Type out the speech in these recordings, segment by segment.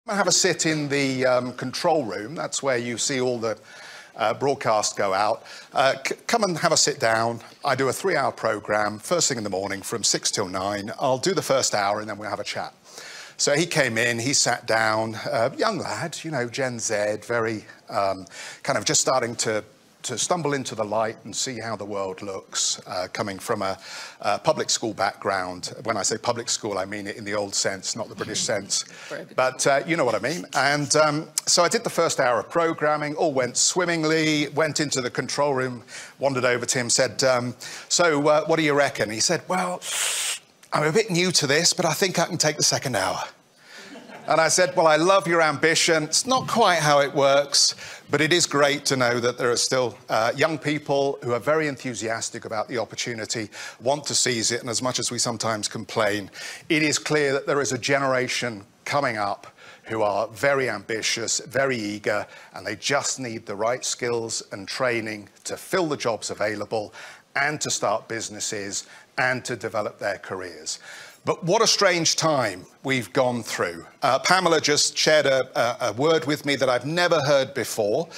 Have a sit in the control room. That's where you see all the broadcasts go out. Come and have a sit down. I do a 3-hour programme, first thing in the morning from 6 till 9. I'll do the first hour and then we'll have a chat. So he came in, he sat down, young lad, you know, Gen Z, very kind of just starting to stumble into the light and see how the world looks, coming from a public school background. When I say public school, I mean it in the old sense, not the British sense. But you know what I mean. And so I did the first hour of programming, all went swimmingly, went into the control room, wandered over to him, said, so what do you reckon? He said, well, I'm a bit new to this, but I think I can take the second hour. And I said, well, I love your ambition. It's not quite how it works, but it is great to know that there are still young people who are very enthusiastic about the opportunity, want to seize it, and as much as we sometimes complain, it is clear that there is a generation coming up who are very ambitious, very eager, and they just need the right skills and training to fill the jobs available and to start businesses and to develop their careers. But what a strange time we've gone through. Pamela just shared a word with me that I've never heard before.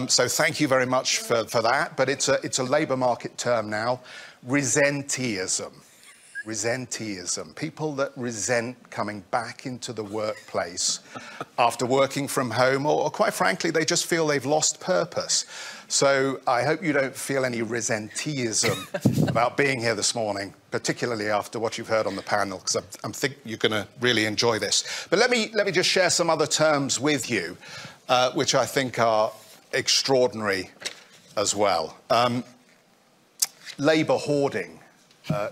So thank you very much for that. But it's a labour market term now, resenteeism. Resenteeism. People that resent coming back into the workplace after working from home, or quite frankly, they just feel they've lost purpose. So I hope you don't feel any resenteeism about being here this morning, particularly after what you've heard on the panel, because I think you're going to really enjoy this. But let me just share some other terms with you, which I think are extraordinary as well. Labour hoarding,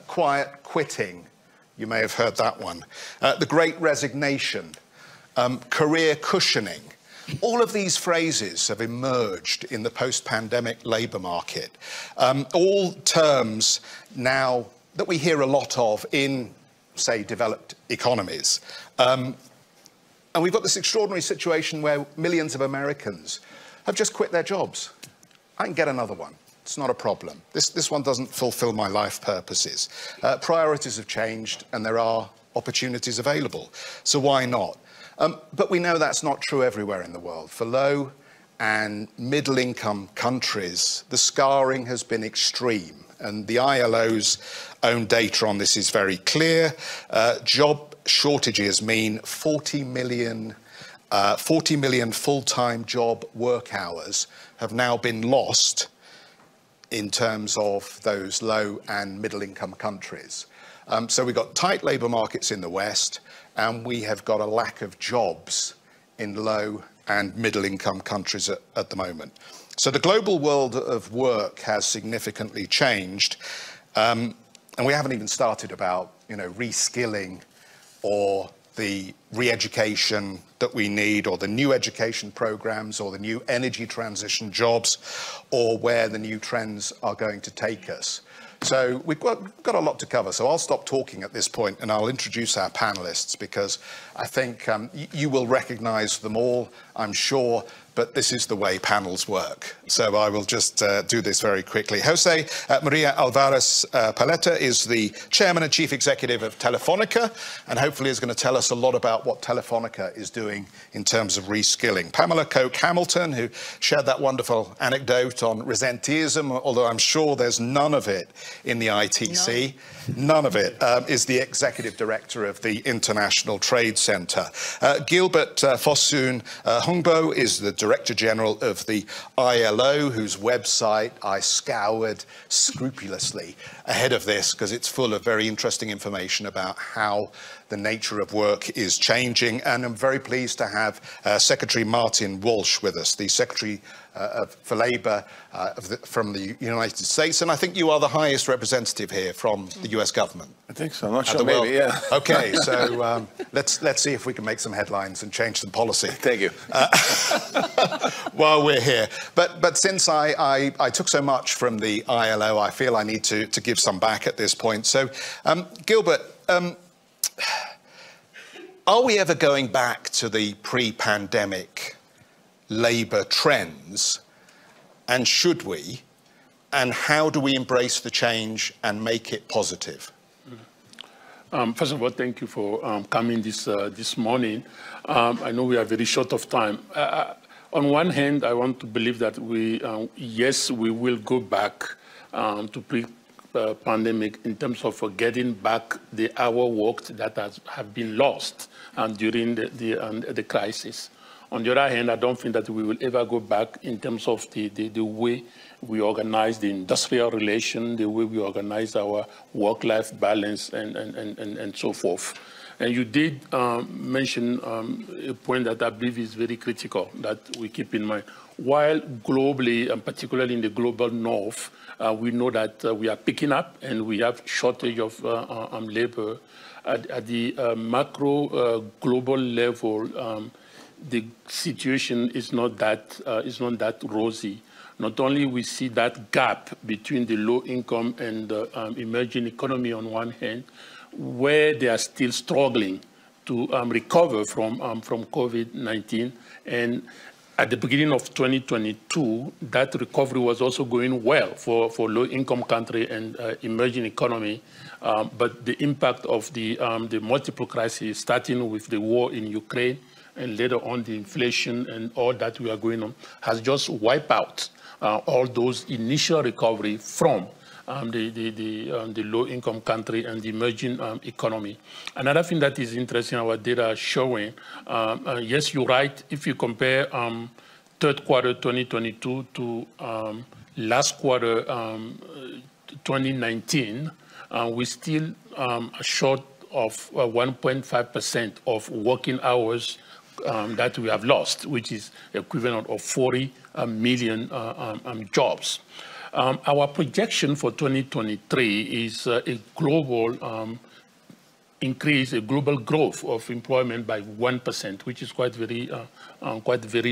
quiet quitting, you may have heard that one. The Great Resignation, career cushioning. All of these phrases have emerged in the post-pandemic labour market. All terms now that we hear a lot of in, say, developed economies. And we've got this extraordinary situation where millions of Americans have just quit their jobs. I can get another one. It's not a problem. This one doesn't fulfill my life purposes. Priorities have changed and there are opportunities available. So why not? But we know that's not true everywhere in the world. For low and middle-income countries, the scarring has been extreme. And the ILO's own data on this is very clear. Job shortages mean 40 million full-time job work hours have now been lost in terms of those low and middle-income countries. So we've got tight labour markets in the West, and we have got a lack of jobs in low and middle-income countries at the moment. So the global world of work has significantly changed, and we haven't even started about, you know, reskilling or the re-education that we need, or the new education programs, or the new energy transition jobs, or where the new trends are going to take us. So we've got a lot to cover, so I'll stop talking at this point and I'll introduce our panellists, because I think you will recognise them all, I'm sure, but this is the way panels work. So I will just do this very quickly. José María Álvarez-Pallete is the Chairman and Chief Executive of Telefonica, and hopefully is going to tell us a lot about what Telefonica is doing in terms of reskilling. Pamela Coke-Hamilton, who shared that wonderful anecdote on resenteeism, although I'm sure there's none of it in the ITC. None of it, is the Executive Director of the International Trade Centre. Gilbert Fossoun Houngbo is the Director General of the ILO, whose website I scoured scrupulously ahead of this, because it's full of very interesting information about how the nature of work is changing. And I'm very pleased to have Secretary Martin Walsh with us, the Secretary for Labour from the United States. And I think you are the highest representative here from the US government. I think so. I'm not sure, maybe, yeah. Okay, so let's see if we can make some headlines and change some policy. Thank you. While we're here. But since I took so much from the ILO, I feel I need to give some back at this point. So, Gilbert, are we ever going back to the pre-pandemic labour trends, and should we, and how do we embrace the change and make it positive? First of all, thank you for coming this morning. I know we are very short of time. On one hand, I want to believe that yes, we will go back to pre-pandemic in terms of getting back the hour worked that have been lost during the crisis. On the other hand, I don't think that we will ever go back in terms of the way we organize the industrial relation, the way we organize our work-life balance, and so forth. And you did mention a point that I believe is very critical that we keep in mind. While globally, and particularly in the global north, we know that we are picking up and we have shortage of labor. At the macro global level, the situation is not that rosy. Not only we see that gap between the low income and the emerging economy on one hand, where they are still struggling to recover from COVID-19. And at the beginning of 2022, that recovery was also going well for low-income country and emerging economy. But the impact of the multiple crises, starting with the war in Ukraine, and later on the inflation and all that we are going on, has just wiped out all those initial recovery from the low-income country and the emerging economy. Another thing that is interesting, our data are showing, yes, you're right, if you compare third quarter 2022 to last quarter 2019, we still are short of 1.5% of working hours that we have lost, which is equivalent of 40 million jobs. Our projection for 2023 is a global increase, a global growth of employment by 1%, which is quite very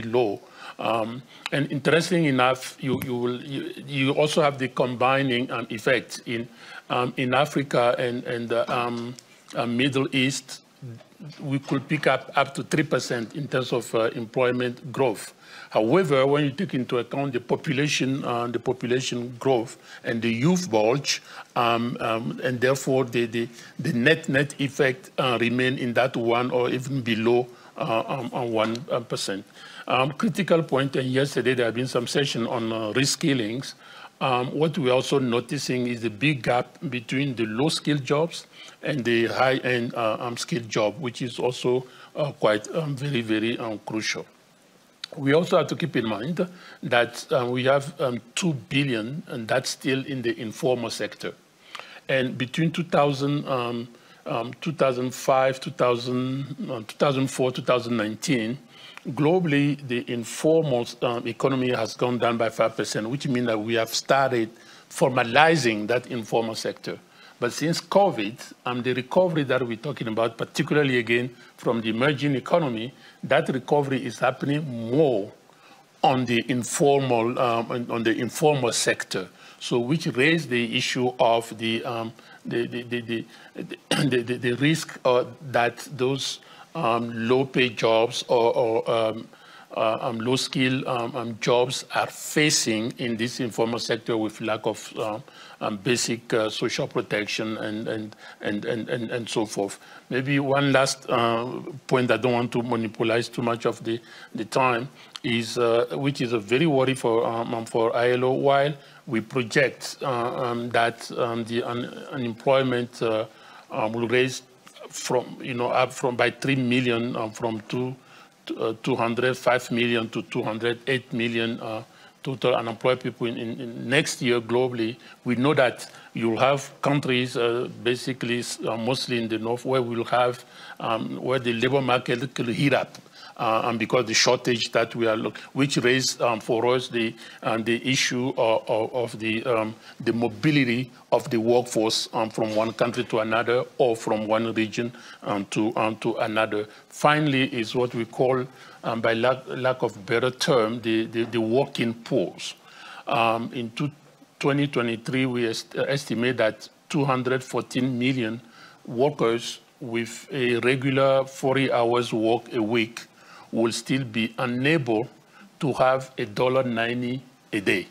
low. And interesting enough, you also have the combining effect in Africa and the Middle East. We could pick up to 3% in terms of employment growth. However, when you take into account the population growth and the youth bulge, and therefore the net effect remain in that 1 or even below 1%. Critical point, and yesterday there have been some session on reskillings. What we're also noticing is the big gap between the low-skilled jobs and the high-end skilled job, which is also quite very crucial. We also have to keep in mind that we have 2 billion, and that's still in the informal sector. And between 2005, 2004, 2019, globally, the informal economy has gone down by 5%, which means that we have started formalizing that informal sector. But since COVID, the recovery that we're talking about, particularly again from the emerging economy, that recovery is happening more on the informal sector. So, which raised the issue of the risk that those low-paid jobs or low-skill jobs are facing in this informal sector with lack of basic social protection and so forth. Maybe one last point I don't want to monopolize too much of the time is, which is a very worry for ILO, while we project that the unemployment will raise by 3 million from 205 million to 208 million total unemployed people in next year globally. We know that you'll have countries, basically mostly in the north, where we'll have where the labor market could heat up. And because the shortage that we are which raised for us the issue of the mobility of the workforce from one country to another or from one region to another. Finally, is what we call, by lack of better term, the working pools. In 2023, we estimate that 214 million workers with a regular 40 hours work a week will still be unable to have $1.90 a day.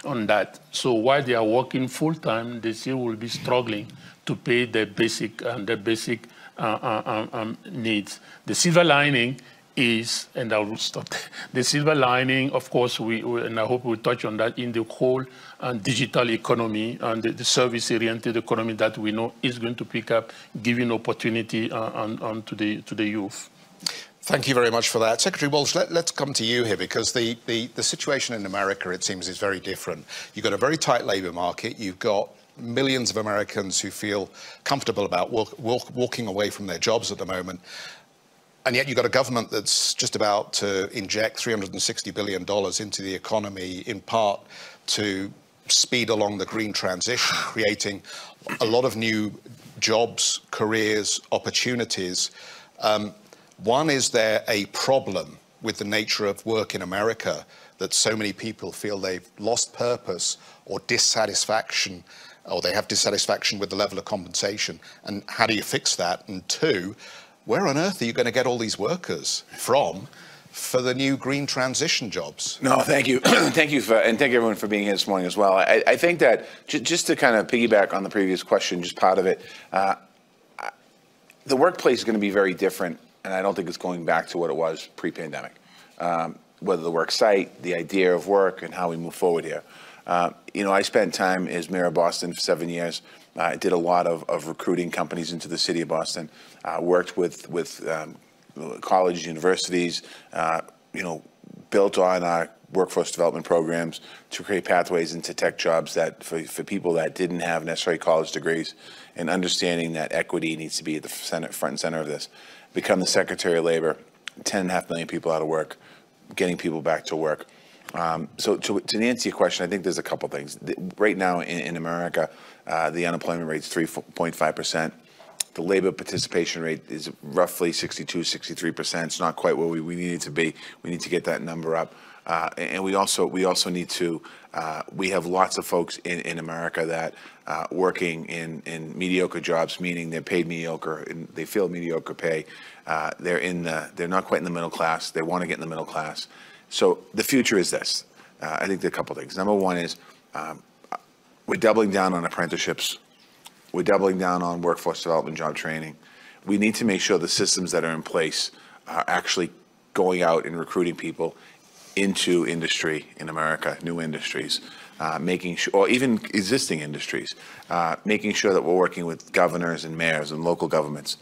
on that. So while they are working full-time, they still will be struggling to pay their basic needs. The silver lining is, and I will stop there. The silver lining, of course, and I hope we'll touch on that in the whole digital economy and the service-oriented economy that we know is going to pick up, giving opportunity to the youth. Thank you very much for that. Secretary Walsh, let's come to you here, because the situation in America, it seems, is very different. You've got a very tight labour market. You've got millions of Americans who feel comfortable about walking away from their jobs at the moment. And yet you've got a government that's just about to inject $360 billion into the economy, in part to speed along the green transition, creating a lot of new jobs, careers, opportunities. One, is there a problem with the nature of work in America that so many people feel they've lost purpose or dissatisfaction, or they have dissatisfaction with the level of compensation? And how do you fix that? And two, where on earth are you going to get all these workers from for the new green transition jobs? No, thank you. Thank you, and thank everyone for being here this morning as well. I think that just to kind of piggyback on the previous question, just part of it, the workplace is going to be very different, and I don't think it's going back to what it was pre-pandemic. Whether the work site, the idea of work, and how we move forward here. I spent time as mayor of Boston for 7 years. I did a lot of recruiting companies into the city of Boston. Worked with colleges, universities, built on our workforce development programs to create pathways into tech jobs that for people that didn't have necessarily college degrees, and understanding that equity needs to be at the front and center of this. Become the Secretary of Labor, 10.5 million people out of work, getting people back to work. So to answer your question, I think there's a couple things. Right now in America, the unemployment rate is 3.5%. The labor participation rate is roughly 62, 63%. It's not quite where we need it to be. We need to get that number up. And we also need to, we have lots of folks in America that working in mediocre jobs, meaning they're paid mediocre and they feel mediocre pay. They're not quite in the middle class. They want to get in the middle class. So the future is this. I think there are a couple things. Number one is we're doubling down on apprenticeships. We're doubling down on workforce development, job training. We need to make sure the systems that are in place are actually going out and recruiting people into industry in America, new industries, making sure, or even existing industries, making sure that we're working with governors and mayors and local governments.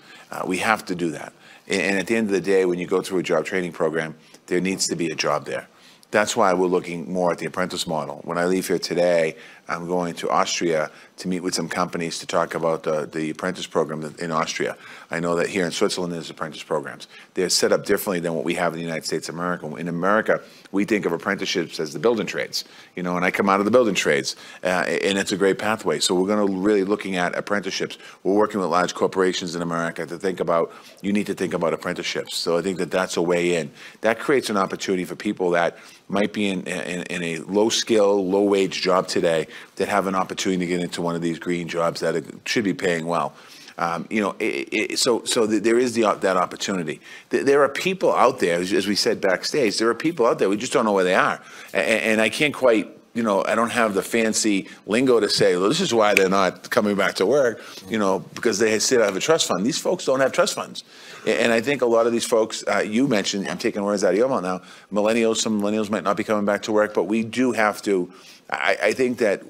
We have to do that. And at the end of the day, when you go through a job training program, there needs to be a job there. That's why we're looking more at the apprentice model. When I leave here today, I'm going to Austria to meet with some companies to talk about the apprentice program in Austria. I know that here in Switzerland there's apprentice programs. They're set up differently than what we have in the United States of America. In America, we think of apprenticeships as the building trades, and I come out of the building trades, and it's a great pathway. So we're going to really looking at apprenticeships. We're working with large corporations in America to think about, you need to think about apprenticeships. So I think that that's a way in. That creates an opportunity for people that might be in a low-skill, low-wage job today that have an opportunity to get into one of these green jobs that should be paying well. So there is that opportunity. There are people out there, as we said backstage, there are people out there, we just don't know where they are. And I can't quite, I don't have the fancy lingo to say, well, this is why they're not coming back to work, because they still have a trust fund. These folks don't have trust funds. And I think a lot of these folks, you mentioned, I'm taking words out of your mouth now, some millennials might not be coming back to work, but we do have to, I think that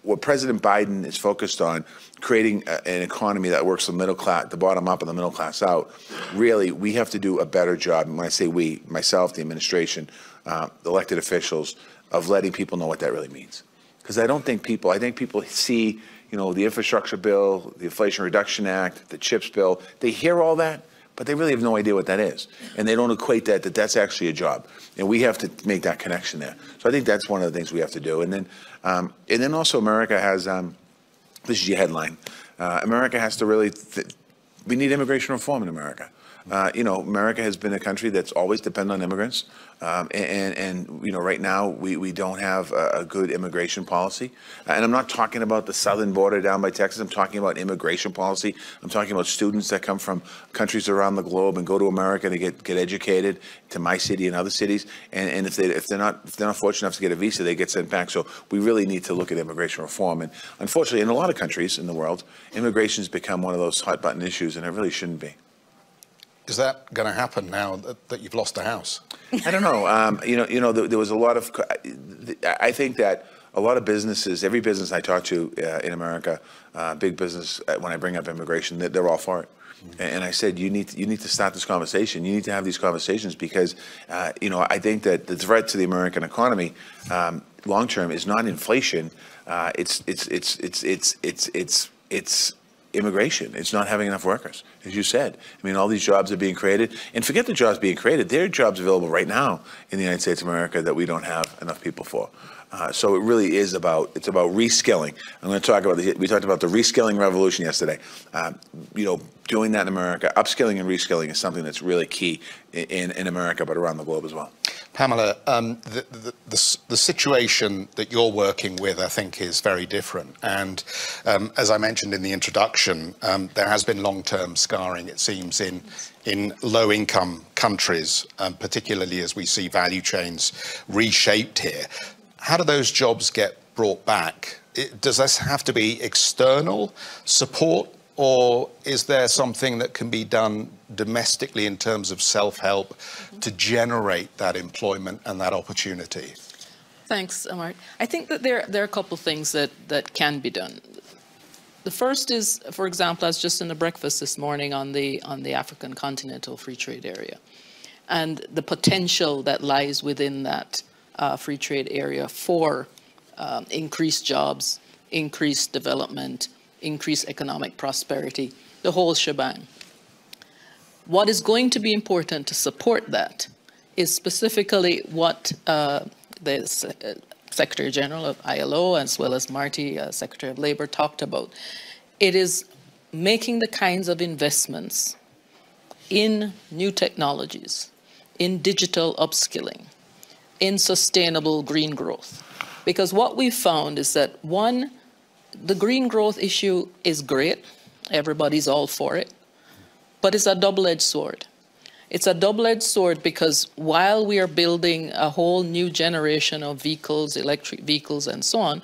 what President Biden is focused on, creating an economy that works the middle class, the bottom up and the middle class out, really, we have to do a better job. And when I say we, myself, the administration, the elected officials, of letting people know what that really means. Because I think people see, the infrastructure bill, the Inflation Reduction Act, the CHIPS bill, they hear all that, but they really have no idea what that is. And they don't equate that that's actually a job. And we have to make that connection there. So I think that's one of the things we have to do. And then also America has, this is your headline, America has to really, we need immigration reform in America. You know, America has been a country that's always depended on immigrants. And you know, right now we don't have a good immigration policy. And I'm not talking about the southern border down by Texas. I'm talking about immigration policy. I'm talking about students that come from countries around the globe and go to America to get educated, to my city and other cities. And if they're not fortunate enough to get a visa, they get sent back. So we really need to look at immigration reform. And unfortunately, in a lot of countries in the world, immigration has become one of those hot button issues, and it really shouldn't be. Is that going to happen now that you've lost the House? I don't know. There was a lot of. I think that a lot of businesses, every business I talk to in America, big business, when I bring up immigration, they're all for it. And I said, you need to start this conversation. You need to have these conversations because, I think that the threat to the American economy, long term, is not inflation. It's immigration. It's not having enough workers, as you said. I mean, all these jobs are being created, and forget the jobs being created. There are jobs available right now in the United States of America that we don't have enough people for. So it really is about reskilling. I'm going to talk about we talked about the reskilling revolution yesterday. Doing that in America, upskilling and reskilling is something that's really key in America, but around the globe as well. Pamela, the situation that you're working with, I think, is very different. And as I mentioned in the introduction, there has been long-term scarring, it seems, in low-income countries, particularly as we see value chains reshaped here. How do those jobs get brought back? Does this have to be external support, or is there something that can be done domestically in terms of self-help to generate that employment and that opportunity? Thanks, Amar. I think that there are a couple of things that can be done. The first is, for example, I was just in the breakfast this morning on the African Continental Free Trade Area, and the potential that lies within that free trade area for increased jobs, increased development, increased economic prosperity, the whole shebang. What is going to be important to support that is specifically what the Secretary General of ILO, as well as Marty, Secretary of Labor, talked about. It is making the kinds of investments in new technologies, in digital upskilling, in sustainable green growth. Because what we've found is that, one, the green growth issue is great. Everybody's all for it. But it's a double-edged sword. It's a double-edged sword because while we are building a whole new generation of vehicles, electric vehicles, and so on,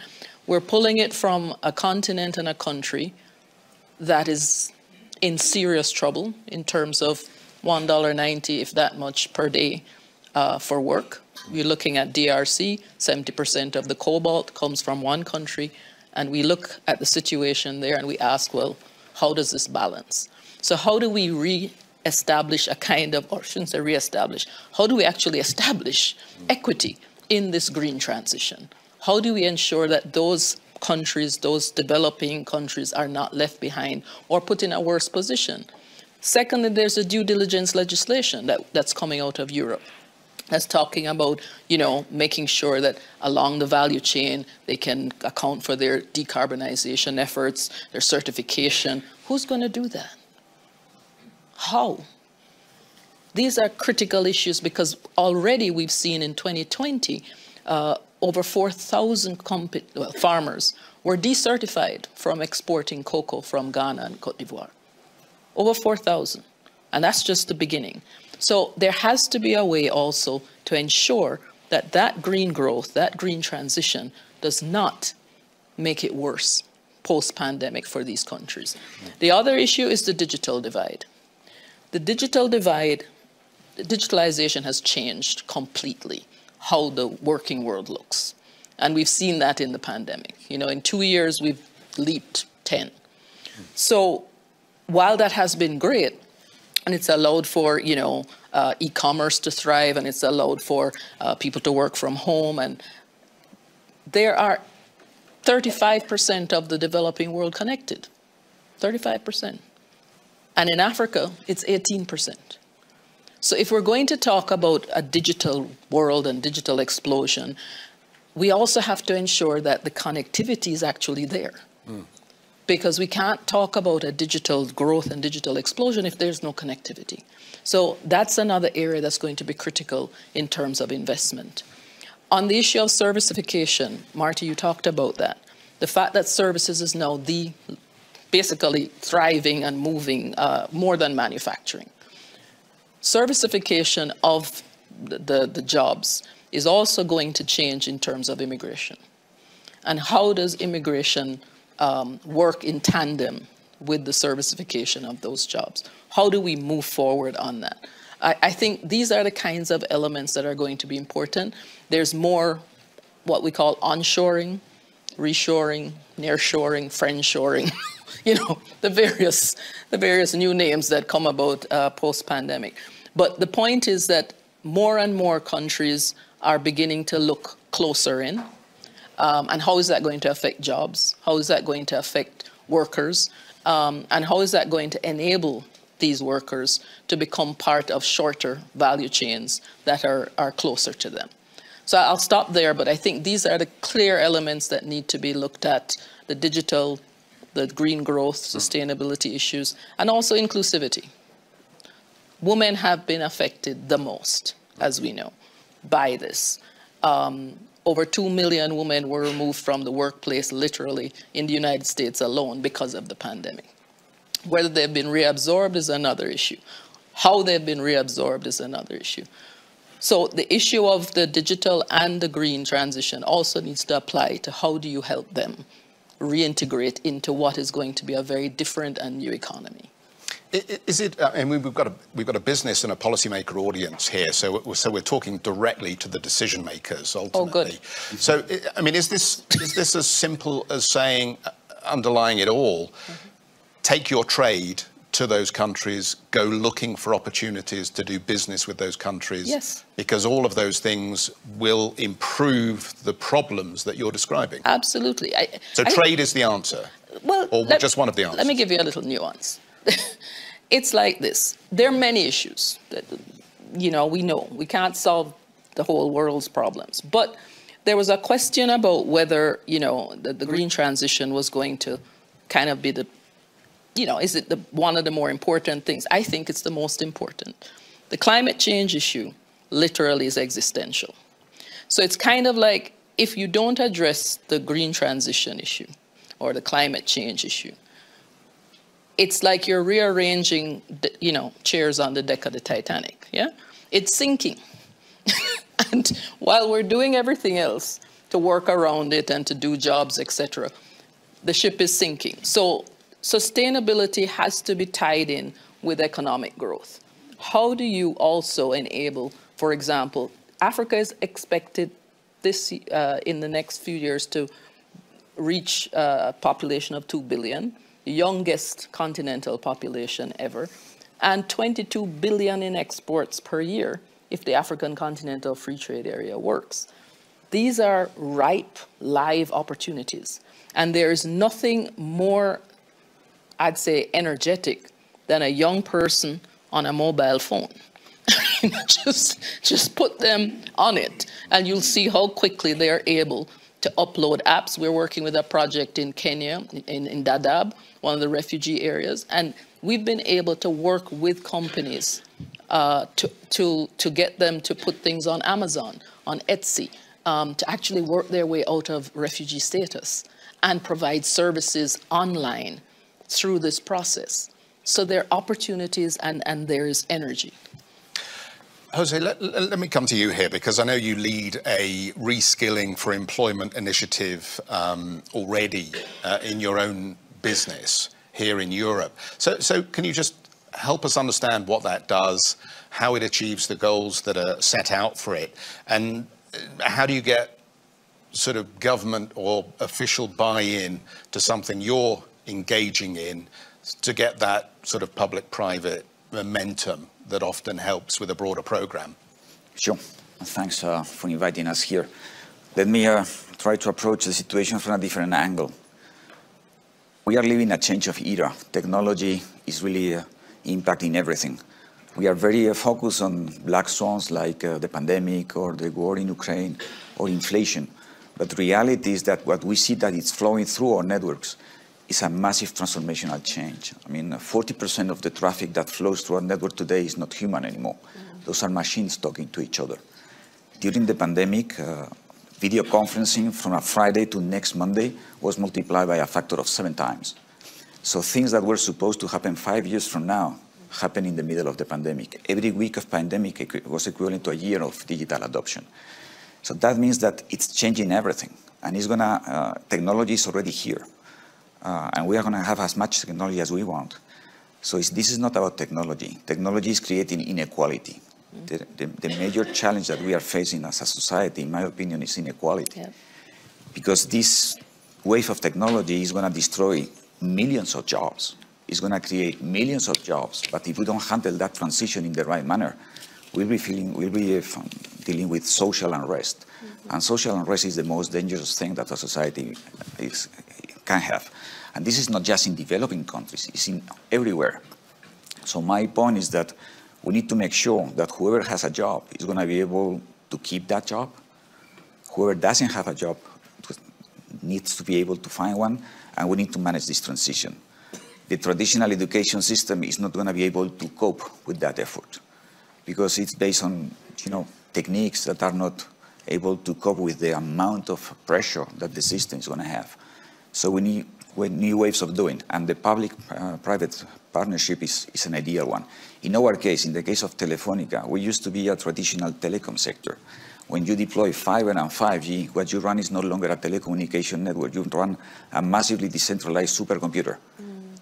we're pulling it from a continent and a country that is in serious trouble in terms of $1.90, if that much, per day for work. We're looking at DRC, 70% of the cobalt comes from one country, and we look at the situation there and we ask, well, how does this balance? So how do we re-establish a kind of, or I shouldn't say re-establish, how do we actually establish equity in this green transition? How do we ensure that those countries, those developing countries, are not left behind or put in a worse position? Secondly, there's a due diligence legislation that's coming out of Europe. That's talking about, making sure that along the value chain, they can account for their decarbonization efforts, their certification. Who's going to do that? How? These are critical issues because already we've seen in 2020, over 4,000 farmers were decertified from exporting cocoa from Ghana and Cote d'Ivoire. Over 4,000. And that's just the beginning. So there has to be a way also to ensure that that green growth, that green transition does not make it worse post-pandemic for these countries. The other issue is the digital divide. The digital divide, digitalization has changed completely how the working world looks. And we've seen that in the pandemic. In 2 years, we've leaped 10. So while that has been great, and it's allowed for, e-commerce to thrive, and it's allowed for people to work from home. And there are 35% of the developing world connected, 35%. And in Africa, it's 18%. So if we're going to talk about a digital world and digital explosion, we also have to ensure that the connectivity is actually there. because we can't talk about a digital growth and digital explosion if there's no connectivity. So that's another area that's going to be critical in terms of investment. On the issue of servicification, Marty, you talked about that. The fact that services is now basically thriving and moving more than manufacturing. Servicification of the jobs is also going to change in terms of immigration. And how does immigration work in tandem with the servicification of those jobs? How do we move forward on that? I think these are the kinds of elements that are going to be important. There's more what we call onshoring, reshoring, nearshoring, friendshoring, you know, the various new names that come about post-pandemic. But the point is that more and more countries are beginning to look closer in. And how is that going to affect jobs? How is that going to affect workers? And how is that going to enable these workers to become part of shorter value chains that are closer to them? So I'll stop there, but I think these are the clear elements that need to be looked at: the digital, the green growth, sustainability issues, and also inclusivity. Women have been affected the most, as we know, by this. Over 2 million women were removed from the workplace, literally, in the United States alone because of the pandemic. Whether they've been reabsorbed is another issue. How they've been reabsorbed is another issue. So the issue of the digital and the green transition also needs to apply to how do you help them reintegrate into what is going to be a very different and new economy. Is it? And we've got a business and a policymaker audience here, so we're talking directly to the decision makers ultimately. Oh, good. So I mean, is this as simple as saying, underlying it all, take your trade to those countries, go looking for opportunities to do business with those countries? Yes. Because all of those things will improve the problems that you're describing. Absolutely. So trade is the answer, well, or just one of the answers? Let me give you a little nuance. It's like this. There are many issues that, you know we can't solve the whole world's problems. But there was a question about whether, you know, the green transition was going to kind of be the, you know, is it one of the more important things? I think it's the most important. The climate change issue literally is existential. So it's kind of like, if you don't address the green transition issue or the climate change issue, it's like you're rearranging, you know, chairs on the deck of the Titanic, yeah? It's sinking. And while we're doing everything else to work around it and to do jobs, etc., the ship is sinking. So sustainability has to be tied in with economic growth. How do you also enable, for example, Africa is expected this in the next few years to reach a population of 2 billion. Youngest continental population ever, and 22 billion in exports per year if the African Continental Free Trade Area works. These are ripe, live opportunities. And there is nothing more, I'd say, energetic than a young person on a mobile phone. just put them on it, and you'll see how quickly they are able to upload apps. We're working with a project in Kenya, in Dadaab, one of the refugee areas, and we've been able to work with companies to get them to put things on Amazon, on Etsy, to actually work their way out of refugee status and provide services online through this process. So there are opportunities and there is energy. Jose, let me come to you here, because I know you lead a reskilling for employment initiative already in your own business here in Europe. So can you just help us understand what that does, how it achieves the goals that are set out for it, and how do you get sort of government or official buy-in to something you're engaging in to get that sort of public-private momentum that often helps with a broader program? Sure. Thanks for inviting us here. Let me try to approach the situation from a different angle. We are living a change of era. Technology is really impacting everything. We are very focused on black swans like the pandemic or the war in Ukraine or inflation. But the reality is that what we see that it's flowing through our networks is a massive transformational change. I mean, 40% of the traffic that flows through our network today is not human anymore. Those are machines talking to each other. During the pandemic, video conferencing from a Friday to next Monday was multiplied by a factor of 7 times. So things that were supposed to happen 5 years from now happen in the middle of the pandemic. Every week of pandemic was equivalent to a year of digital adoption. So that means that it's changing everything. And it's technology is already here. And we are going to have as much technology as we want. So this is not about technology. Technology is creating inequality. The major challenge that we are facing as a society, in my opinion, is inequality. Yeah. Because this wave of technology is going to destroy millions of jobs. It's going to create millions of jobs. But if we don't handle that transition in the right manner, we'll be dealing with social unrest. And social unrest is the most dangerous thing that a society can have. And this is not just in developing countries, it's in everywhere. So my point is that we need to make sure that whoever has a job is going to be able to keep that job. Whoever doesn't have a job needs to be able to find one, and we need to manage this transition. The traditional education system is not going to be able to cope with that effort because it's based on, techniques that are not able to cope with the amount of pressure that the system is going to have. So we need new ways of doing, and the public-private partnership is an ideal one. In our case, in the case of Telefonica, we used to be a traditional telecom sector. When you deploy fiber and 5G, what you run is no longer a telecommunication network. You run a massively decentralized supercomputer.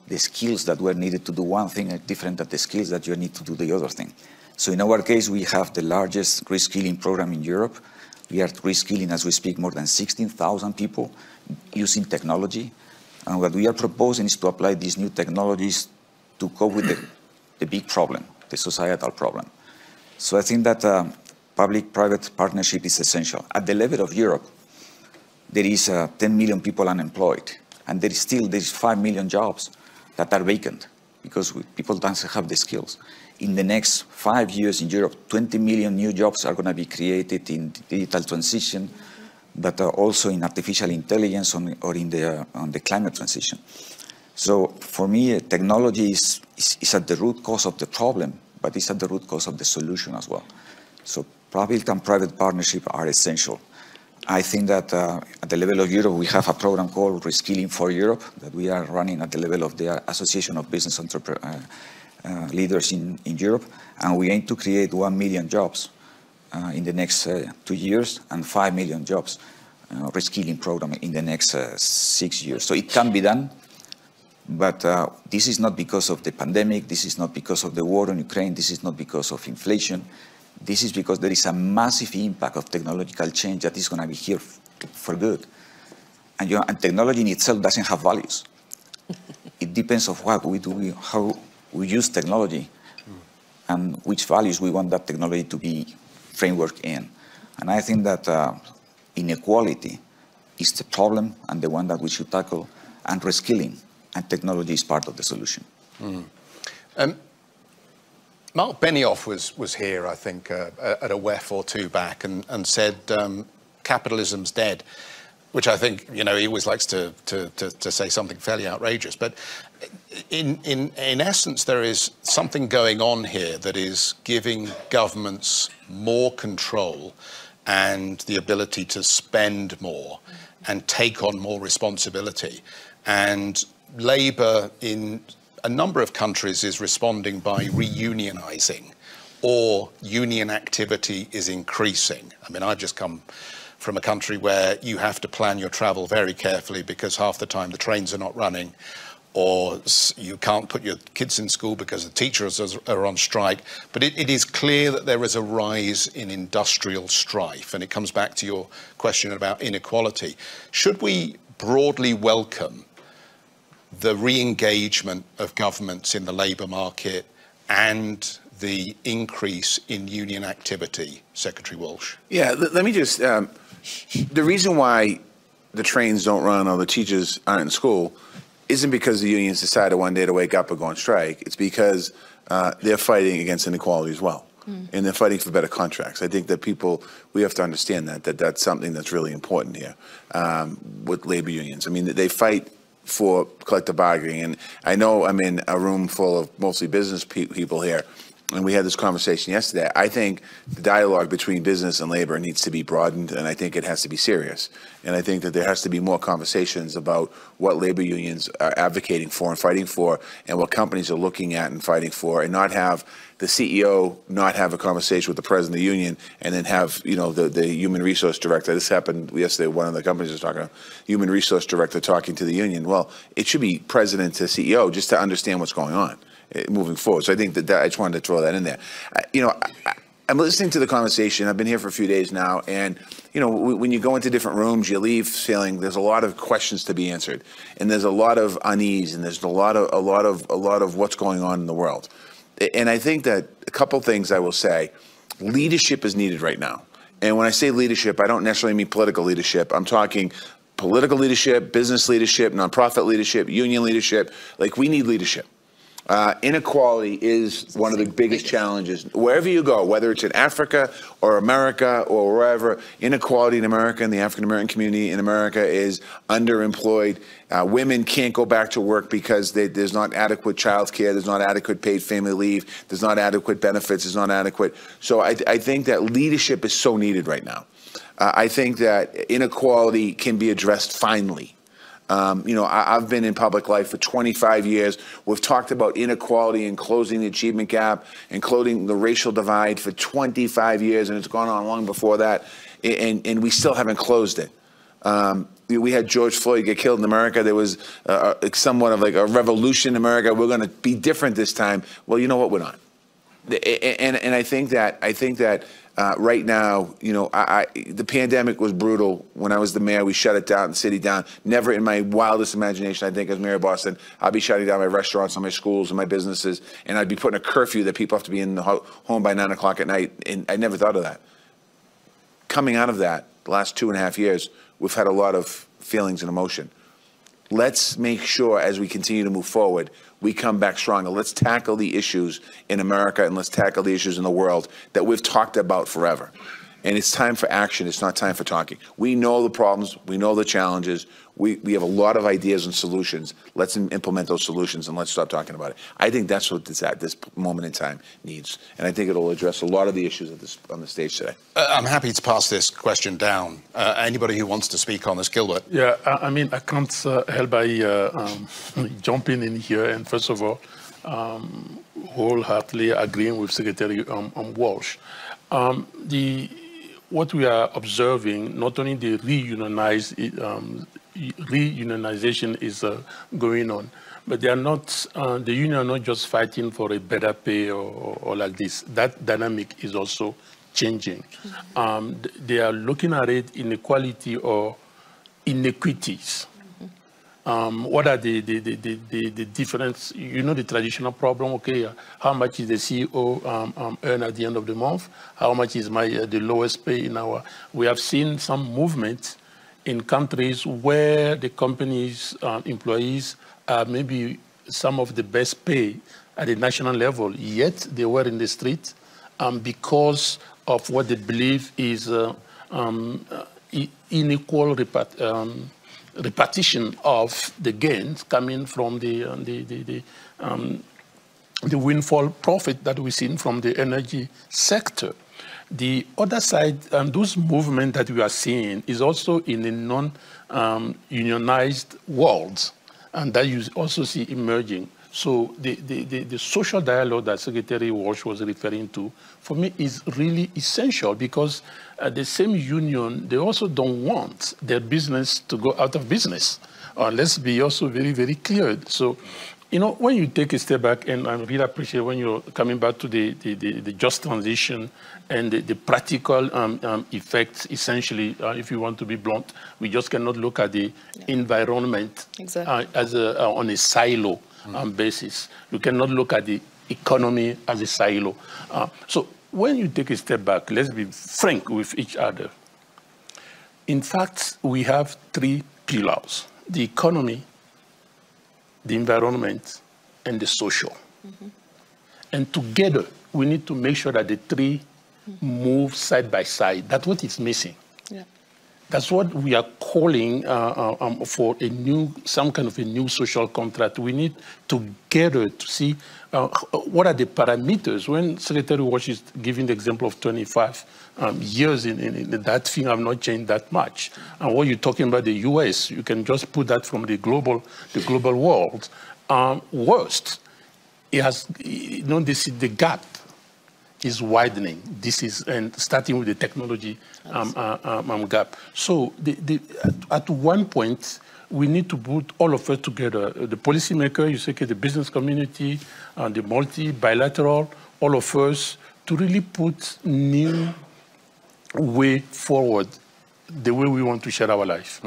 The skills that were needed to do one thing are different than the skills that you need to do the other thing. So in our case, we have the largest reskilling program in Europe. We are reskilling, as we speak, more than 16,000 people using technology. And what we are proposing is to apply these new technologies to cope with the big problem, the societal problem. So I think that public-private partnership is essential. At the level of Europe, there is 10 million people unemployed, and there is 5 million jobs that are vacant because people don't have the skills. In the next 5 years in Europe, 20 million new jobs are going to be created in digital transition, but also in artificial intelligence or on the climate transition. So for me, technology is at the root cause of the problem, but it's at the root cause of the solution as well. So public and private partnership are essential. I think that at the level of Europe, we have a program called Reskilling for Europe that we are running at the level of the Association of Business Leaders in Europe, and we aim to create 1 million jobs in the next 2 years and 5 million jobs reskilling program in the next 6 years. So it can be done, but this is not because of the pandemic, this is not because of the war in Ukraine, this is not because of inflation. This is because there is a massive impact of technological change that is going to be here for good. And technology in itself doesn't have values. It depends on what we do, how we use technology, and which values we want that technology to be framework in. And I think that inequality is the problem and the one that we should tackle, and reskilling and technology is part of the solution. Mark Benioff was here, I think, at a WEF or two back and said capitalism's dead, which I think, he always likes to say something fairly outrageous. But in essence, there is something going on here that is giving governments more control and the ability to spend more and take on more responsibility. And Labour in a number of countries is responding by reunionizing, or union activity is increasing. I mean, I've just come from a country where you have to plan your travel very carefully because half the time the trains are not running, or you can't put your kids in school because the teachers are on strike. But it is clear that there is a rise in industrial strife, and it comes back to your question about inequality. Should we broadly welcome the re-engagement of governments in the labour market and the increase in union activity, Secretary Walsh? Yeah, let me just, the reason why the trains don't run or the teachers aren't in school isn't because the unions decided one day to wake up and go on strike. It's because they're fighting against inequality as well. And they're fighting for better contracts. I think that we have to understand that that's something that's really important here with labor unions. I mean, they fight for collective bargaining. And I know I'm in a room full of mostly business people here, and we had this conversation yesterday. I think the dialogue between business and labor needs to be broadened, and I think it has to be serious. And I think that there has to be more conversations about what labor unions are advocating for and fighting for, and what companies are looking at and fighting for, and not have the CEO not have a conversation with the president of the union, and then have, you know, the human resource director. This happened yesterday. One of the companies was talking, human resource director talking to the union. Well, it should be president to CEO just to understand what's going on moving forward. So I think that I just wanted to throw that in there. I'm listening to the conversation. I've been here for a few days now, and you know, when you go into different rooms, you leave feeling there's a lot of questions to be answered, and there's a lot of unease, and there's a lot of what's going on in the world. And I think that a couple things I will say: leadership is needed right now. And when I say leadership, I don't necessarily mean political leadership. I'm talking political leadership, business leadership, nonprofit leadership, union leadership. Like, we need leadership. Inequality is one of the biggest challenges. Wherever you go, whether it's in Africa or America or wherever, inequality in America and the African-American community in America is underemployed. Women can't go back to work because there's not adequate child care, there's not adequate paid family leave, there's not adequate benefits, there's not adequate. So I think that leadership is so needed right now. I think that inequality can be addressed finally. You know, I've been in public life for 25 years. We've talked about inequality and closing the achievement gap and closing the racial divide for 25 years, and it's gone on long before that, and we still haven't closed it. We had George Floyd get killed in America. There was somewhat of like a revolution in America. We're going to be different this time. Well, you know what? We're not. And I think that right now, you know, the pandemic was brutal. When I was the mayor, we shut it down, the city down. Never in my wildest imagination, I think, as mayor of Boston, I'd be shutting down my restaurants and my schools and my businesses, and I'd be putting a curfew that people have to be in the home by 9 o'clock at night. And I never thought of that. Coming out of that, the last 2.5 years, we've had a lot of feelings and emotion. Let's make sure, as we continue to move forward, we come back stronger. Let's tackle the issues in America, and let's tackle the issues in the world that we've talked about forever. And it's time for action. It's not time for talking. We know the problems. We know the challenges. We have a lot of ideas and solutions. Let's implement those solutions, and let's stop talking about it. I think that's what this moment in time needs. And I think it'll address a lot of the issues on the stage today. I'm happy to pass this question down. Anybody who wants to speak on this, Gilbert? Yeah, I mean, I can't help by jumping in here. And first of all, wholeheartedly agreeing with Secretary Walsh. What we are observing, not only the reunionization is going on, but they are not, the union are not just fighting for a better pay or like this. That dynamic is also changing. They are looking at it inequality or inequities. What are the difference? You know, the traditional problem, okay, how much is the CEO earn at the end of the month? How much is the lowest pay in our? We have seen some movement in countries where the company's employees are maybe some of the best pay at the national level, yet they were in the street because of what they believe is unequal repartition of the gains coming from the windfall profit that we've seen from the energy sector. The other side, those movements that we are seeing is also in a non-unionized world, and that you also see emerging. So the social dialogue that Secretary Walsh was referring to, for me, is really essential, because the same union, they also don't want their business to go out of business. Let's be also very, very clear. So, you know, when you take a step back, and I really appreciate when you're coming back to the just transition and the practical effects, essentially, if you want to be blunt, we just cannot look at the environment as on a silo basis. You cannot look at the economy as a silo. So when you take a step back, let's be frank with each other. In fact, we have 3 pillars: the economy, the environment, and the social. And together, we need to make sure that the 3 move side by side. That's what is missing. That's what we are calling for some kind of a new social contract. We need together to see what are the parameters. When Secretary Walsh is giving the example of 25 years in that thing have not changed that much. And what you're talking about the US, you can just put that from the global world. Worst, it has, the gap is widening. And starting with the technology gap. So at one point, we need to put all of us together. The policymaker, you say, the business community, the bilateral, all of us, to really put new way forward, the way we want to share our life.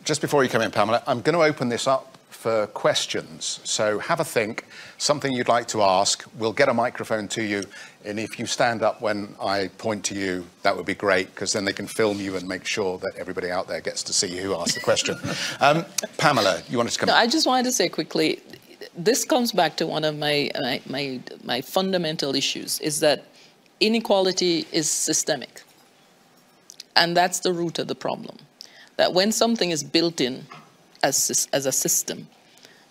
Just before you come in, Pamela, I'm going to open this up for questions. So have a think, something you'd like to ask. We'll get a microphone to you. And if you stand up when I point to you, that would be great, because then they can film you and make sure that everybody out there gets to see who asked the question. Pamela, you wanted to come in? I just wanted to say quickly, this comes back to one of my fundamental issues, is that inequality is systemic. And that's the root of the problem. That when something is built in as a system,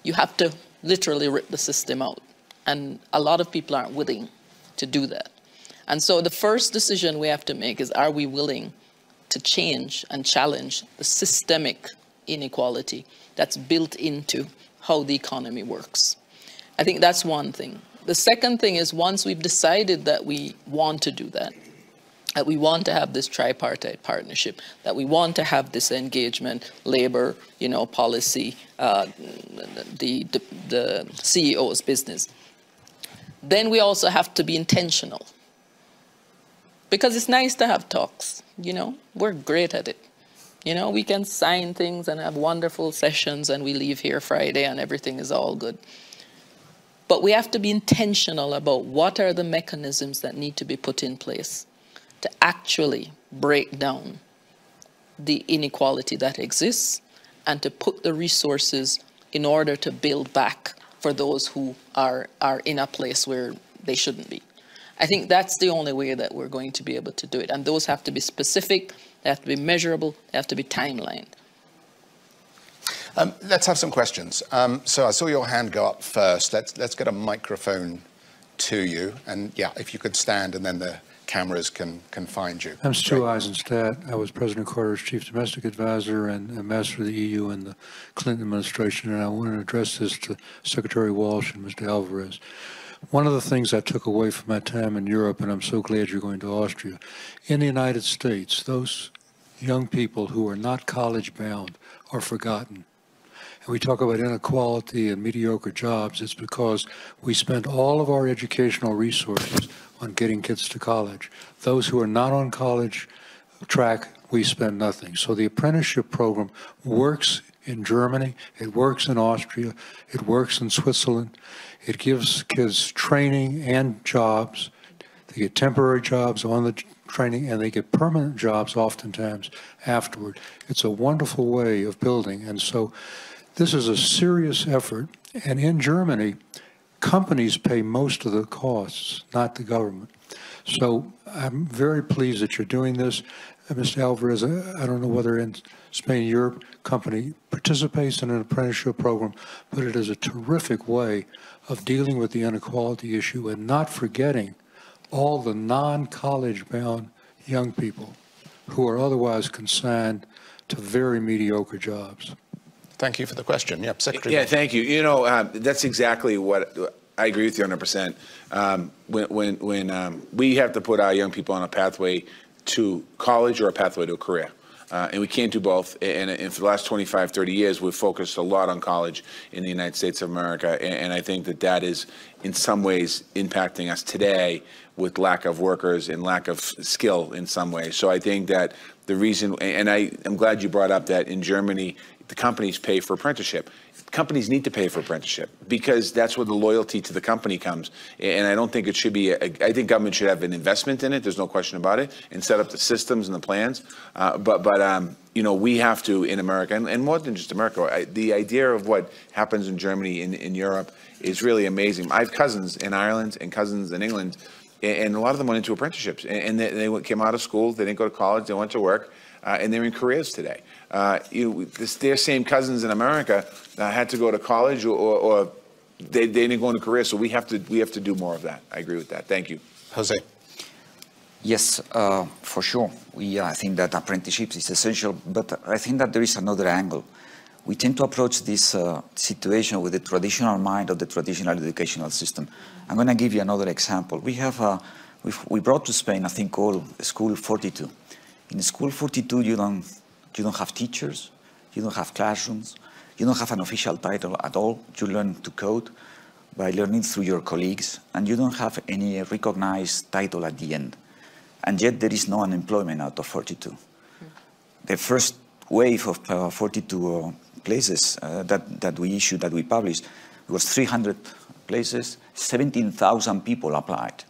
you have to literally rip the system out. And a lot of people aren't willing to do that. And so the first decision we have to make is, are we willing to change and challenge the systemic inequality that's built into how the economy works? I think that's one thing. The second thing is, once we've decided that we want to do that we want to have this tripartite partnership, that we want to have this engagement, labor, policy, the CEO's business, then we also have to be intentional. Because it's nice to have talks, we're great at it. We can sign things and have wonderful sessions and we leave here Friday and everything is all good. But we have to be intentional about what are the mechanisms that need to be put in place to actually break down the inequality that exists and to put the resources in order to build back for those who are in a place where they shouldn't be. I think that's the only way that we're going to be able to do it. And those have to be specific, they have to be measurable, they have to be timelined. Let's have some questions. So I saw your hand go up first. Let's get a microphone to you. And yeah, if you could stand and then the cameras can find you. I'm Stu Eisenstadt. I was President Carter's Chief Domestic Advisor and Ambassador to the EU in the Clinton administration, and I want to address this to Secretary Walsh and Mr. Alvarez. One of the things I took away from my time in Europe, and I'm so glad you're going to Austria, in the United States, those young people who are not college-bound are forgotten. And we talk about inequality and mediocre jobs. It's because we spend all of our educational resources on getting kids to college. Those who are not on college track, we spend nothing. So the apprenticeship program works in Germany, it works in Austria, it works in Switzerland. It gives kids training and jobs. They get temporary jobs on the training, and they get permanent jobs oftentimes afterward. It's a wonderful way of building. And so this is a serious effort. And in Germany, companies pay most of the costs, not the government. So I'm very pleased that you're doing this. Mr. Alvarez, I don't know whether in Spain, Europe, company participates in an apprenticeship program, but it is a terrific way of dealing with the inequality issue and not forgetting all the non-college bound young people who are otherwise consigned to very mediocre jobs. Thank you for the question. Yep, Secretary. Yeah, thank you. That's exactly what I agree with you 100%. When we have to put our young people on a pathway to college or a pathway to a career. And we can't do both. And for the last 25, 30 years, we've focused a lot on college in the United States of America. And I think that that is, in some ways, impacting us today with lack of workers and lack of skill in some ways. So I think that the reason, and I'm glad you brought up that in Germany, the companies pay for apprenticeship. Companies need to pay for apprenticeship because that's where the loyalty to the company comes. And I don't think it should be, I think government should have an investment in it, there's no question about it, and set up the systems and the plans. But we have to, in America, and more than just America, the idea of what happens in Germany, in Europe, is really amazing. I have cousins in Ireland and cousins in England, and a lot of them went into apprenticeships. And they came out of school, they didn't go to college, they went to work. and they're in careers today. Their same cousins in America had to go to college, or they didn't go into career. So we have to do more of that. I agree with that. Thank you, Jose. Yes, for sure. I think that apprenticeship is essential, but I think that there is another angle. We tend to approach this situation with the traditional mind of the traditional educational system. I'm going to give you another example. We brought to Spain a thing called School 42. In School 42, you don't have teachers, you don't have classrooms, you don't have an official title at all. You learn to code by learning through your colleagues, and you don't have any recognized title at the end. And yet there is no unemployment out of 42. The first wave of 42 places that we published, it was 300 places, 17,000 people applied.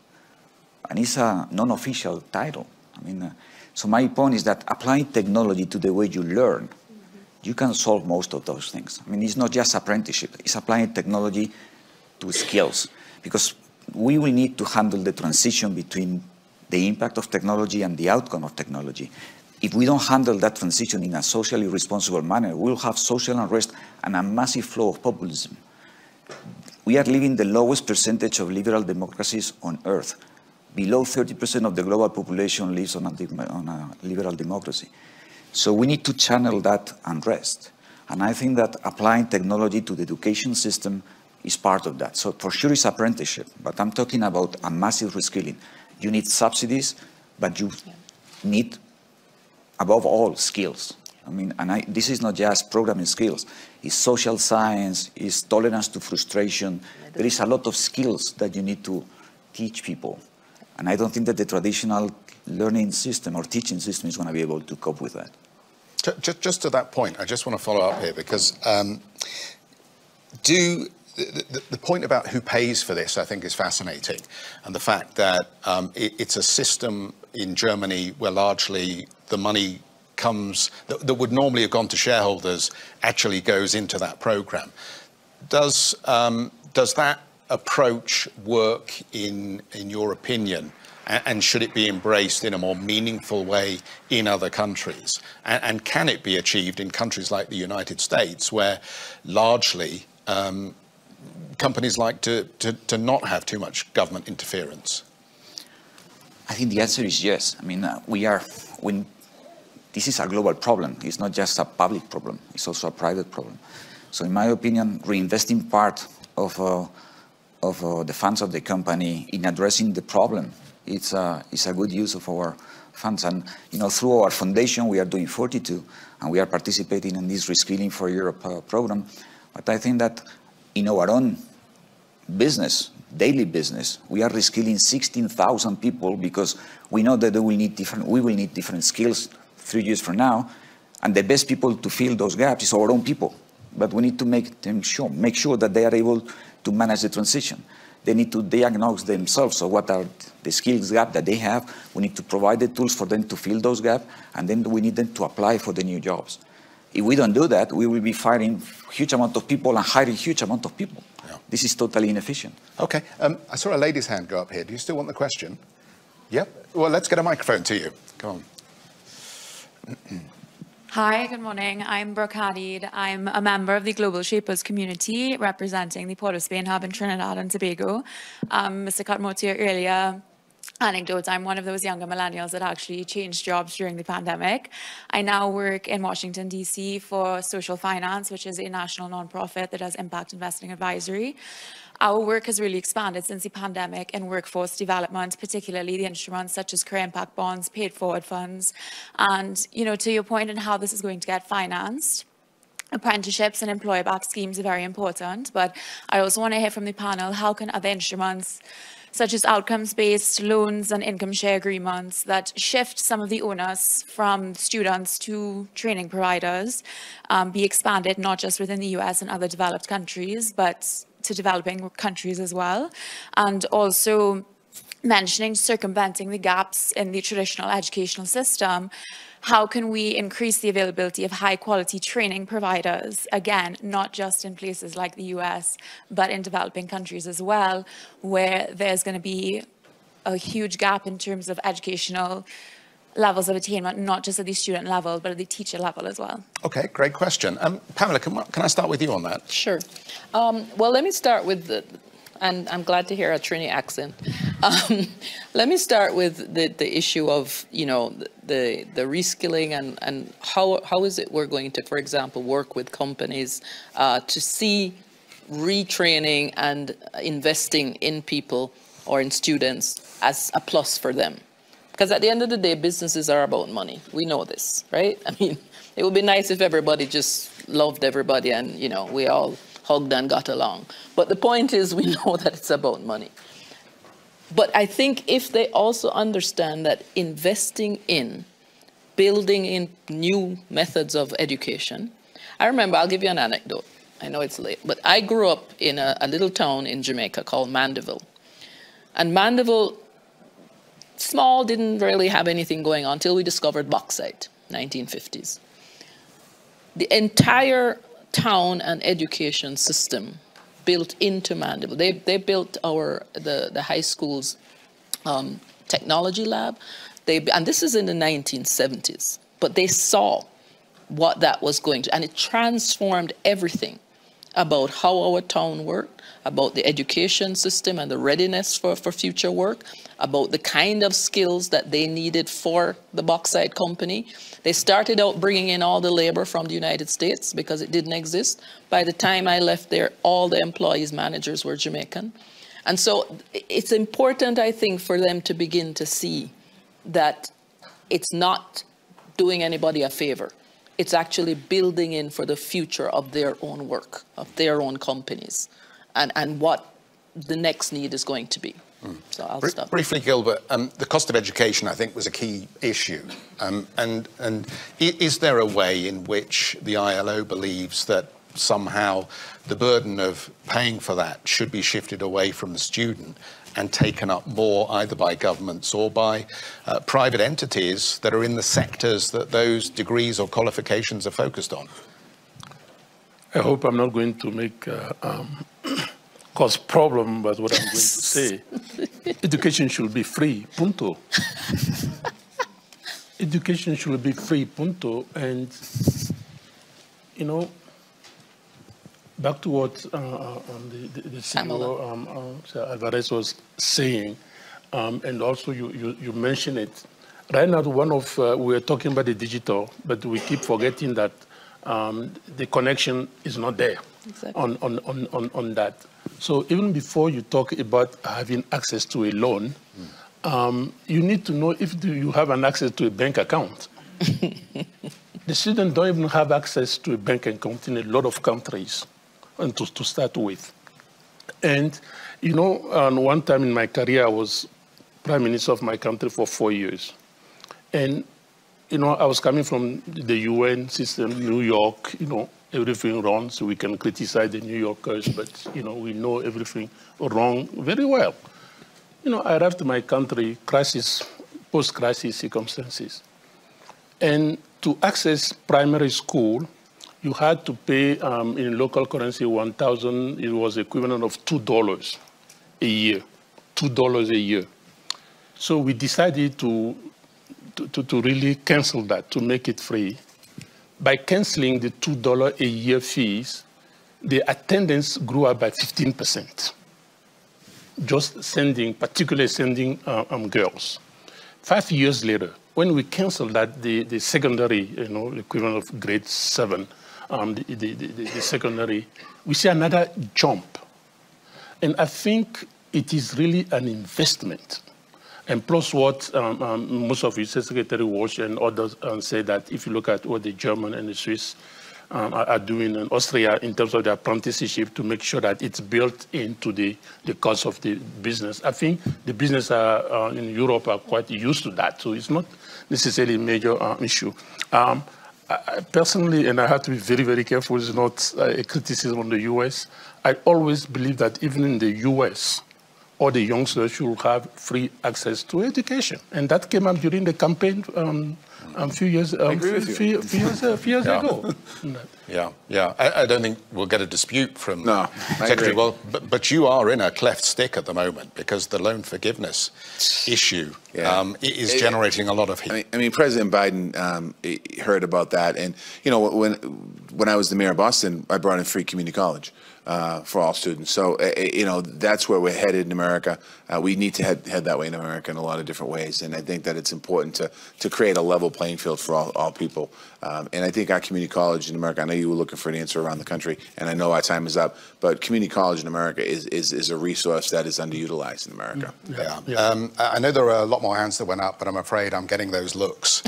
And it's a non-official title. I mean, so my point is that applying technology to the way you learn, you can solve most of those things. I mean, it's not just apprenticeship, it's applying technology to skills. Because we will need to handle the transition between the impact of technology and the outcome of technology. If we don't handle that transition in a socially responsible manner, we'll have social unrest and a massive flow of populism. We are living the lowest percentage of liberal democracies on earth. Below 30% of the global population lives on a liberal democracy. So we need to channel that unrest. And I think that applying technology to the education system is part of that. So for sure it's apprenticeship, but I'm talking about a massive reskilling. You need subsidies, but you need, above all, skills. I mean, this is not just programming skills. It's social science, it's tolerance to frustration. There is a lot of skills that you need to teach people. And I don't think that the traditional learning system or teaching system is going to be able to cope with that. Just to that point, I just want to follow up here, because the point about who pays for this, I think, is fascinating. And the fact that it's a system in Germany where largely the money comes, that would normally have gone to shareholders, actually goes into that program. Does that approach work in your opinion? And should it be embraced in a more meaningful way in other countries? And can it be achieved in countries like the United States, where largely companies like to not have too much government interference? I think the answer is yes. I mean, this is a global problem. It's not just a public problem. It's also a private problem. So in my opinion, reinvesting part of the funds of the company in addressing the problem, it's a good use of our funds. And through our foundation, we are doing 42, and we are participating in this Reskilling for Europe program. But I think that in our own business, daily business, we are reskilling 16,000 people, because we know that we will need different skills 3 years from now, and the best people to fill those gaps is our own people. But we need to make sure that they are able to manage the transition. They need to diagnose themselves. So what are the skills gap that they have? We need to provide the tools for them to fill those gaps, and then we need them to apply for the new jobs. If we don't do that, we will be firing huge amount of people and hiring huge amount of people. Yeah. This is totally inefficient. Okay, I saw a lady's hand go up here. Do you still want the question? Yep. Well, let's get a microphone to you. Go on. Hi, good morning. I'm Brooke Hadid. I'm a member of the Global Shapers community representing the Port of Spain hub in Trinidad and Tobago. Mr. Cutmore, to your earlier anecdotes, I'm one of those younger millennials that actually changed jobs during the pandemic. I now work in Washington, D.C. for Social Finance, which is a national nonprofit that does impact investing advisory. Our work has really expanded since the pandemic in workforce development, particularly the instruments such as career impact bonds, paid forward funds. And, to your point on how this is going to get financed, apprenticeships and employer-backed schemes are very important. But I also want to hear from the panel, how can other instruments such as outcomes-based loans and income share agreements that shift some of the onus from students to training providers be expanded, not just within the US and other developed countries, but to developing countries as well? And also mentioning circumventing the gaps in the traditional educational system, how can we increase the availability of high quality training providers, again, not just in places like the US, but in developing countries as well, where there's going to be a huge gap in terms of educational levels of attainment, not just at the student level, but at the teacher level as well? Okay, great question. Pamela, can I start with you on that? Sure. Well, let me start with and I'm glad to hear a Trini accent. Let me start with the issue of, you know, the reskilling and how is it we're going to, for example, work with companies to see retraining and investing in people or in students as a plus for them. Because at the end of the day, businesses are about money. We know this, right? I mean, it would be nice if everybody just loved everybody and, you know, we all hugged and got along. But the point is, we know that it's about money. But I think if they also understand that investing in, building in new methods of education. I remember, I'll give you an anecdote. I know it's late, but I grew up in a little town in Jamaica called Mandeville. And Mandeville, small, didn't really have anything going on until we discovered bauxite, 1950s. The entire town and education system built into Mandeville. They built the high school's technology lab. And this is in the 1970s, but they saw what that was going to, and it transformed everything about how our town worked, about the education system and the readiness for future work, about the kind of skills that they needed for the bauxite company. They started out bringing in all the labor from the United States because it didn't exist. By the time I left there, all the employees, managers were Jamaican. And so it's important, I think, for them to begin to see that it's not doing anybody a favor. It's actually building in for the future of their own work, of their own companies, and what the next need is going to be. So I'll stop. Briefly, Gilbert, the cost of education, I think, was a key issue. And is there a way in which the ILO believes that somehow the burden of paying for that should be shifted away from the student and taken up more either by governments or by private entities that are in the sectors that those degrees or qualifications are focused on? I hope I'm not going to make cause problem, but what I'm going to say, education should be free, punto. Education should be free, punto. And, you know, back to what the CEO Alvarez was saying, and also you mentioned it. Right now, we're talking about the digital, but we keep forgetting that the connection is not there. Exactly. on that. So even before you talk about having access to a loan, you need to know if you have an access to a bank account. The students don't even have access to a bank account in a lot of countries, and to start with. And, you know, one time in my career, I was Prime Minister of my country for 4 years. And, you know, I was coming from the UN system, New York, you know, everything wrong, so we can criticize the New Yorkers, but, you know, we know everything wrong very well. You know, I arrived to my country, crisis, post-crisis circumstances. And to access primary school, you had to pay in local currency 1,000, it was equivalent of $2 a year, $2 a year. So we decided to really cancel that, to make it free. By canceling the $2 a year fees, the attendance grew up by 15%. Just particularly sending girls. 5 years later, when we canceled that, the secondary, you know, equivalent of grade 7, the secondary, we see another jump. And I think it is really an investment. And plus what most of you, Secretary Walsh and others say that if you look at what the German and the Swiss are doing in Austria in terms of the apprenticeship to make sure that it's built into the cost of the business. I think the business in Europe are quite used to that, so it's not necessarily a major issue. I personally, and I have to be very, very careful, it's not a criticism on the US. I always believe that even in the US, all the youngsters should have free access to education. And that came up during the campaign a few years, few years ago. Yeah. I don't think we'll get a dispute from Secretary. Well, but you are in a cleft stick at the moment because the loan forgiveness issue is generating a lot of heat. I mean, President Biden heard about that, and you know, when I was the mayor of Boston, I brought in free community college for all students. So you know, that's where we're headed in America. We need to head that way in America in a lot of different ways, and I think that it's important to create a level playing field for all people. And I think our community college in America, I know you were looking for an answer around the country, and I know our time is up, but community college in America is a resource that is underutilized in America. I know there are a lot more hands that went up, but I'm afraid I'm getting those looks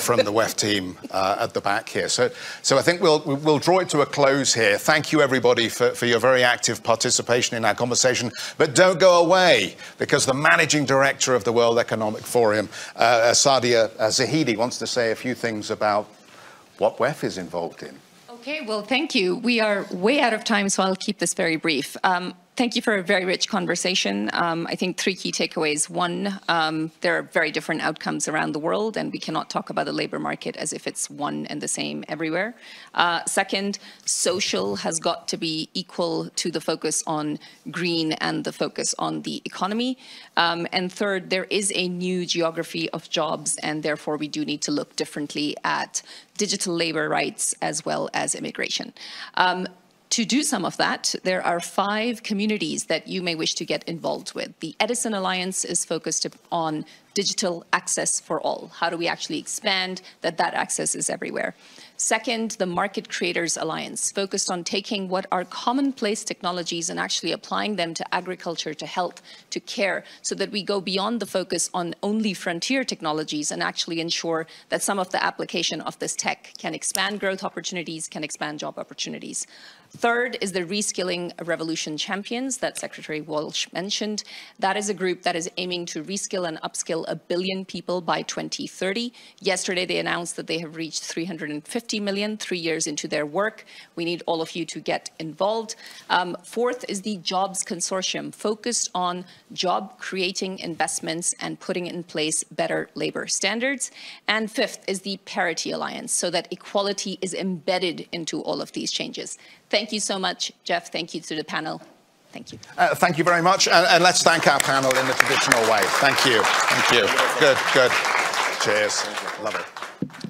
from the WEF team at the back here. So I think we'll draw it to a close here. Thank you, everybody, for your very active participation in our conversation. But don't go away, because the Managing Director of the World Economic Forum, Saadia Zahidi, wants to say a few things about what WEF is involved in. Okay, well, thank you. We are way out of time, so I'll keep this very brief. Thank you for a very rich conversation. I think 3 key takeaways. One, there are very different outcomes around the world, and we cannot talk about the labor market as if it's one and the same everywhere. Second, social has got to be equal to the focus on green and the focus on the economy. And third, there is a new geography of jobs, and therefore we do need to look differently at digital labor rights as well as immigration. To do some of that, there are 5 communities that you may wish to get involved with. The Edison Alliance is focused on digital access for all. How do we actually expand that access is everywhere? Second, the Market Creators Alliance, focused on taking what are commonplace technologies and actually applying them to agriculture, to health, to care, so that we go beyond the focus on only frontier technologies and actually ensure that some of the application of this tech can expand growth opportunities, can expand job opportunities. Third is the Reskilling Revolution Champions that Secretary Walsh mentioned. That is a group that is aiming to reskill and upskill 1 billion people by 2030. Yesterday, they announced that they have reached 350 million 3 years into their work. We need all of you to get involved. Fourth is the Jobs Consortium, focused on job-creating investments and putting in place better labor standards. And fifth is the Parity Alliance, so that equality is embedded into all of these changes. Thank you so much, Geoff. Thank you to the panel. Thank you. Thank you very much. And let's thank our panel in the traditional way. Thank you. Thank you. Good. Cheers. Love it.